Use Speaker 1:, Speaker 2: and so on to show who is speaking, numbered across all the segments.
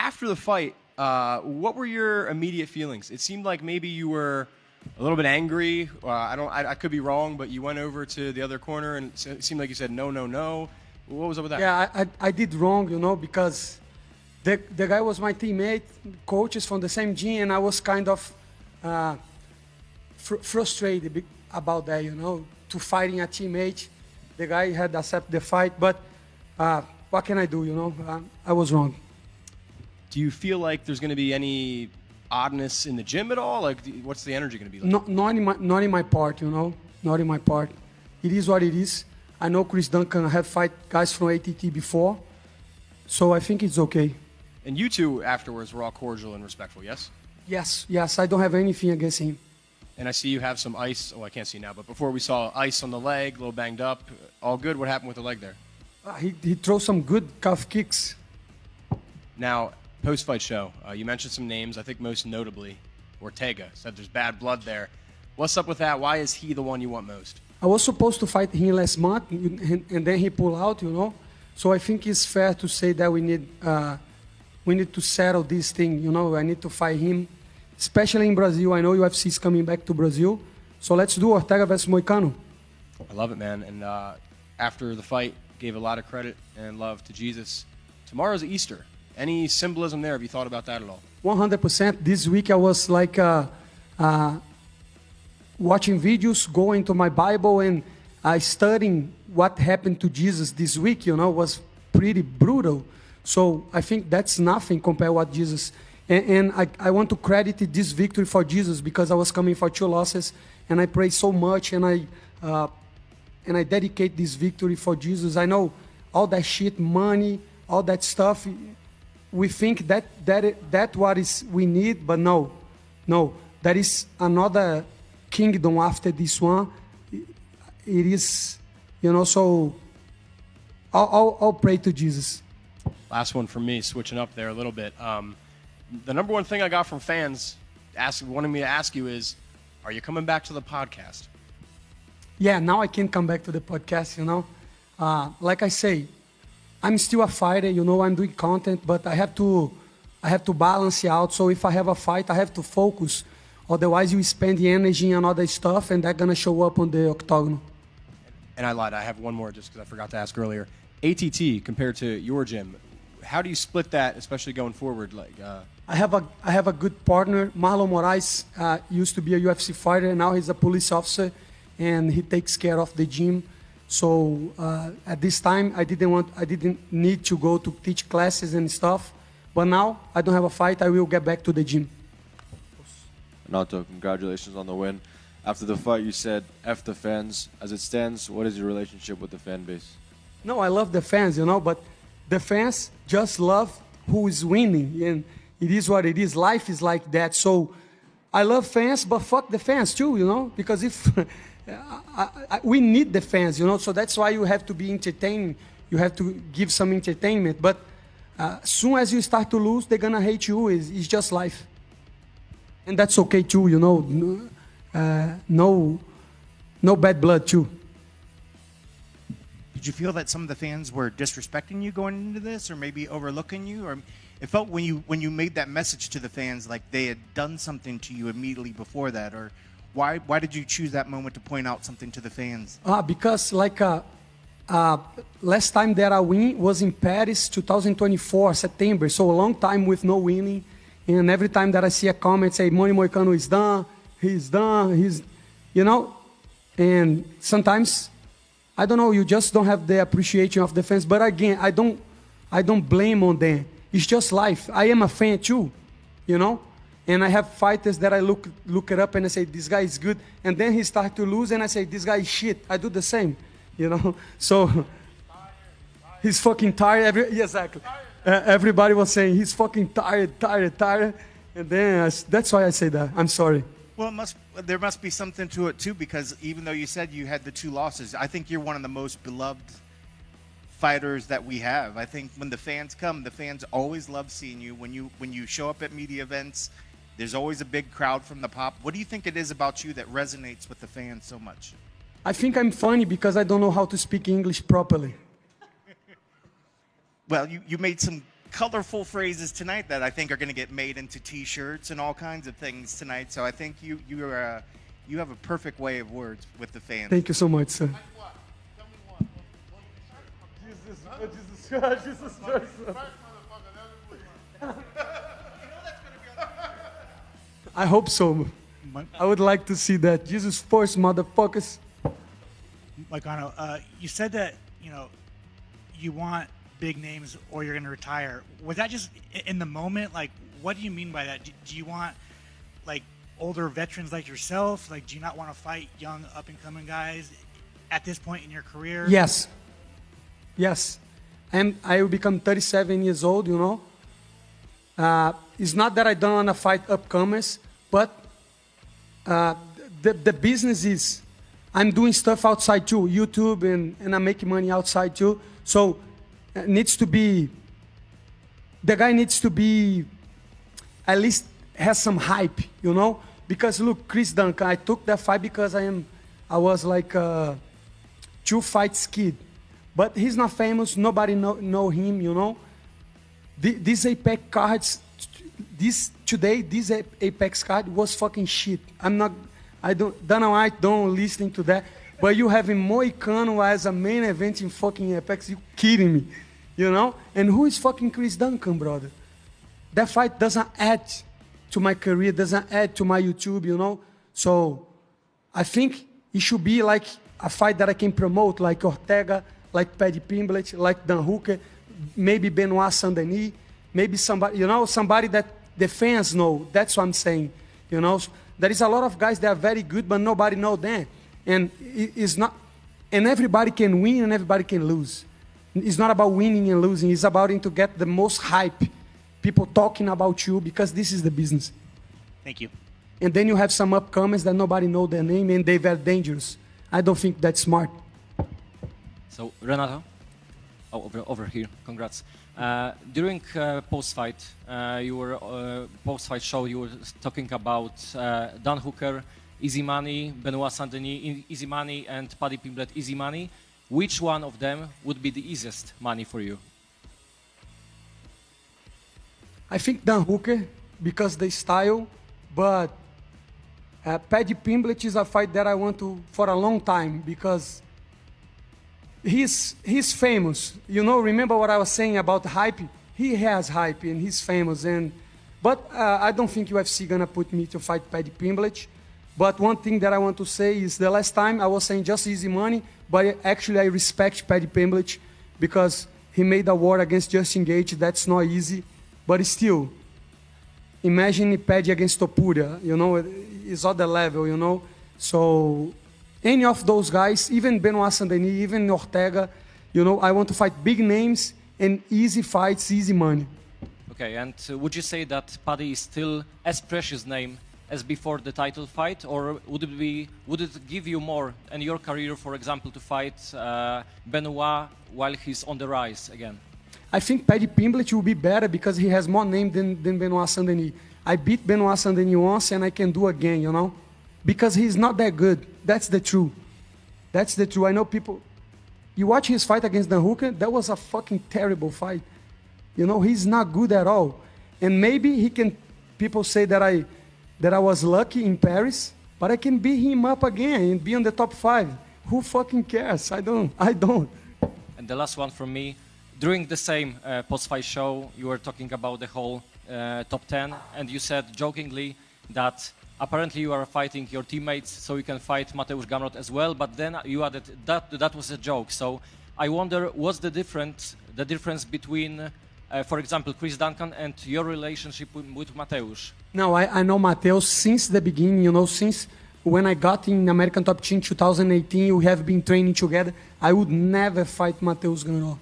Speaker 1: after the fight, what were your immediate feelings? It seemed like maybe you were a little bit angry. I could be wrong, but you went over to the other corner and it seemed like you said no, no, no. What was up with that?
Speaker 2: Yeah, I did wrong, because the guy was my teammate, coaches from the same gym, and I was kind of frustrated about that, to fighting a teammate. The guy had accepted the fight, but what can I do, I was wrong.
Speaker 1: Do you feel like there's going to be any oddness in the gym at all? Like, what's the energy going to be like?
Speaker 2: Not in my part, not in my part. It is what it is. I know Chris Duncan have fight guys from ATT before, so I think it's okay.
Speaker 1: And you two afterwards were all cordial and respectful, yes?
Speaker 2: Yes, I don't have anything against him.
Speaker 1: And I see you have some ice. Oh, I can't see now, but before we saw ice on the leg, a little banged up. All good. What happened with the leg there?
Speaker 2: He throws some good calf kicks.
Speaker 1: Now, post-fight show, you mentioned some names. I think most notably, Ortega said there's bad blood there. What's up with that? Why is he the one you want most?
Speaker 2: I was supposed to fight him last month, and then he pulled out, So I think it's fair to say that we need to settle this thing, I need to fight him, especially in Brazil. I know UFC is coming back to Brazil, so let's do Ortega versus Moicano.
Speaker 1: I love it, man. And after the fight, gave a lot of credit and love to Jesus. Tomorrow's Easter. Any symbolism there? Have you thought about that at all?
Speaker 2: 100%. This week I was like watching videos, going to my Bible, and studying what happened to Jesus this week, was pretty brutal. So I think that's nothing compared to what Jesus... And I want to credit this victory for Jesus, because I was coming for 2 losses, and I prayed so much, and I dedicate this victory for Jesus. I know all that shit, money, all that stuff, we think that what is we need, but no. There is another kingdom after this one. It is, so I'll pray to Jesus.
Speaker 1: Last one for me, switching up there a little bit. The number one thing I got from fans wanting me to ask you is, are you coming back to the podcast?
Speaker 2: Yeah, now I can come back to the podcast, Like I say, I'm still a fighter, I'm doing content, but I have to balance it out. So if I have a fight, I have to focus. Otherwise, you spend the energy on other stuff, and that's going to show up on the octagon.
Speaker 1: And I lied. I have one more just because I forgot to ask earlier. ATT compared to your gym, how do you split that, especially going forward?
Speaker 2: I have a good partner. Marlon Moraes used to be a UFC fighter, and now he's a police officer, and he takes care of the gym. So at this time, I didn't need to go to teach classes and stuff. But now I don't have a fight. I will get back to the gym.
Speaker 3: Renato, congratulations on the win. After the fight, you said, F the fans. As it stands, what is your relationship with the fan base?
Speaker 2: No, I love the fans, but the fans just love who is winning. And it is what it is. Life is like that. So I love fans, but fuck the fans too, because if we need the fans, so that's why you have to be entertaining. You have to give some entertainment. But as soon as you start to lose, they're going to hate you. It's just life. And that's okay too, no bad blood too.
Speaker 4: Did you feel that some of the fans were disrespecting you going into this, or maybe overlooking you? Or it felt when you made that message to the fans like they had done something to you immediately before that, or why did you choose that moment to point out something to the fans?
Speaker 2: Because last time that I win was in Paris, 2024, September. So a long time with no winning. And every time that I see a comment say, Money Moicano is done, he's, and sometimes, I don't know, you just don't have the appreciation of the fans. But again, I don't blame on them. It's just life. I am a fan too, and I have fighters that I look it up and I say, this guy is good. And then he starts to lose and I say, this guy is shit. I do the same, So he's fucking tired. Exactly. Everybody was saying, he's fucking tired. And then that's why I say that. I'm sorry.
Speaker 4: Well, there must be something to it too, because even though you said you had the 2 losses, I think you're one of the most beloved fighters that we have. I think when the fans come, the fans always love seeing you. When you show up at media events, there's always a big crowd from the pop. What do you think it is about you that resonates with the fans so much?
Speaker 2: I think I'm funny because I don't know how to speak English properly.
Speaker 4: Well, you made some colorful phrases tonight that I think are going to get made into T-shirts and all kinds of things tonight. So I think you have a perfect way of words with the fans.
Speaker 2: Thank you so much, sir. I hope so. I would like to see that. Jesus first, motherfuckers.
Speaker 5: Moicano, you said that you want big names or you're going to retire. Was that just in the moment? Like, what do you mean by that? Do you want like older veterans like yourself? Like, do you not want to fight young up and coming guys at this point in your career?
Speaker 2: Yes. Yes. And I will become 37 years old, It's not that I don't want to fight upcomers, but the business is, I'm doing stuff outside too, YouTube, and I'm making money outside too. So the guy needs to be, at least has some hype, Because look, Chris Duncan, I took that fight because I was like a 2 fights kid. But he's not famous, nobody know him, These Apex cards, this Apex card was fucking shit. Dana White, don't listen to that. But you having Moicano as a main event in fucking Apex, you kidding me, And who is fucking Chris Duncan, brother? That fight doesn't add to my career, doesn't add to my YouTube, So I think it should be like a fight that I can promote, like Ortega, like Paddy Pimblett, like Dan Hooker, maybe Benoit Saint-Denis, maybe somebody, somebody that the fans know. That's what I'm saying, There is a lot of guys that are very good, but nobody know them. And it's not, and everybody can win and everybody can lose. It's not about winning and losing. It's about to get the most hype, people talking about you, because this is the business.
Speaker 5: Thank you.
Speaker 2: And then you have some upcomers that nobody know their name and they're very dangerous. I don't think that's smart.
Speaker 6: So, Renato, over here, congrats. During post-fight, post-fight show, you were talking about Dan Hooker, easy money, Benoit Saint-Denis, easy money, and Paddy Pimblett, easy money. Which one of them would be the easiest money for you?
Speaker 2: I think Dan Hooker, because the style, but Paddy Pimblett is a fight that I want to for a long time, because he's famous. Remember what I was saying about hype? He has hype and he's famous. But I don't think UFC gonna put me to fight Paddy Pimblett. But one thing that I want to say is the last time I was saying just easy money, but actually I respect Paddy Pimblett because he made a war against Justin Gaethje. That's not easy, but still, imagine Paddy against Topuria. It's other level. So any of those guys, even Benoit Saint-Denis, even Ortega, I want to fight big names and easy fights, easy money.
Speaker 6: Okay, and would you say that Paddy is still as precious name as before the title fight, or would it give you more in your career, for example, to fight Benoit while he's on the rise again?
Speaker 2: I think Paddy Pimblett will be better because he has more name than Benoit Saint-Denis. I beat Benoit Saint-Denis once and I can do again, Because he's not that good. That's the truth. That's the truth. I know people... You watch his fight against Dan Hooker, that was a fucking terrible fight. He's not good at all. And maybe he can... People say that I was lucky in Paris, but I can beat him up again and be on the top 5. Who fucking cares? I don't.
Speaker 6: And the last one from me. During the same post-fight show, you were talking about the whole top 10, and you said jokingly that apparently you are fighting your teammates so you can fight Mateusz Gamrot as well, but then you added that was a joke. So I wonder, what's the difference between, for example, Chris Duncan and your relationship with Mateusz?
Speaker 2: No, I know Mateusz since the beginning, since when I got in American Top Team 2018, we have been training together. I would never fight Mateusz Gamrot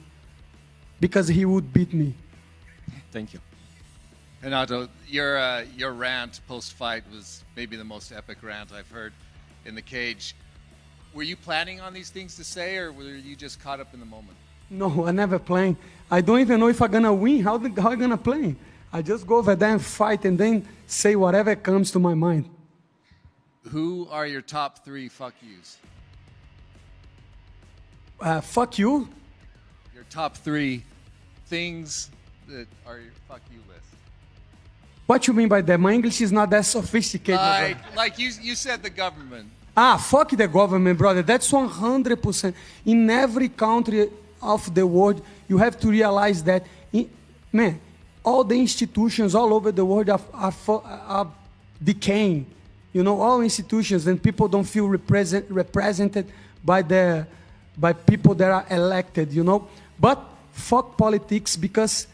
Speaker 2: because he would beat me.
Speaker 6: Thank you.
Speaker 7: Renato, your rant post-fight was maybe the most epic rant I've heard in the cage. Were you planning on these things to say, or were you just caught up in the moment?
Speaker 2: No, I never plan. I don't even know if I'm gonna win. How I gonna play? I just go over there and fight and then say whatever comes to my mind.
Speaker 7: Who are your top 3 fuck yous?
Speaker 2: Fuck you.
Speaker 7: Your top 3 things are your fuck you list?
Speaker 2: What you mean by that? My English is not that sophisticated. my brother.
Speaker 7: Like you said the government.
Speaker 2: Fuck the government, brother. That's 100%. In every country of the world, you have to realize that, man, all the institutions all over the world are decaying. You know, all institutions, and people don't feel represented by people that are elected, you know. But fuck politics, because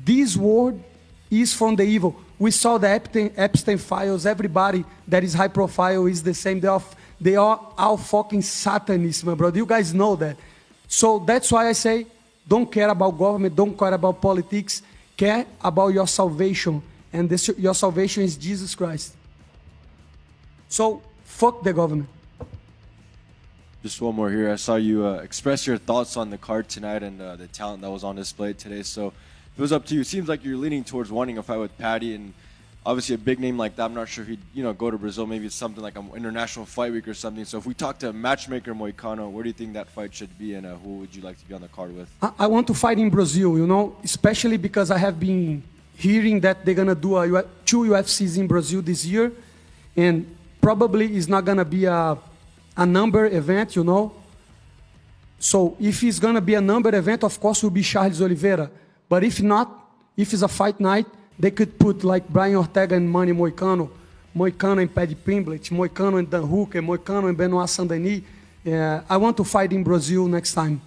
Speaker 2: this world is from the evil. We saw the Epstein files. Everybody that is high profile is the same. They are all fucking Satanists, my brother. You guys know that. So that's why I say, don't care about government, don't care about politics, care about your salvation. And your salvation is Jesus Christ. So, fuck the government.
Speaker 3: Just one more here. I saw you express your thoughts on the card tonight and the talent that was on display today. So, if it was up to you, it seems like you're leaning towards wanting a fight with Paddy, and obviously a big name like that, I'm not sure if he'd go to Brazil. Maybe it's something like an international fight week or something. So if we talk to matchmaker Moicano, where do you think that fight should be, and who would you like to be on the card with?
Speaker 2: I want to fight in Brazil, you know, especially because I have been hearing that they're going to do 2 UFCs in Brazil this year, and probably it's not going to be a number event, you know. So if it's going to be a number event, of course, it will be Charles Oliveira. But if not, if it's a fight night, they could put like Brian Ortega and Manny Moicano, Moicano and Paddy Pimblett, Moicano and Dan Hooker, Moicano and Benoit Saint-Denis. I want to fight in Brazil next time.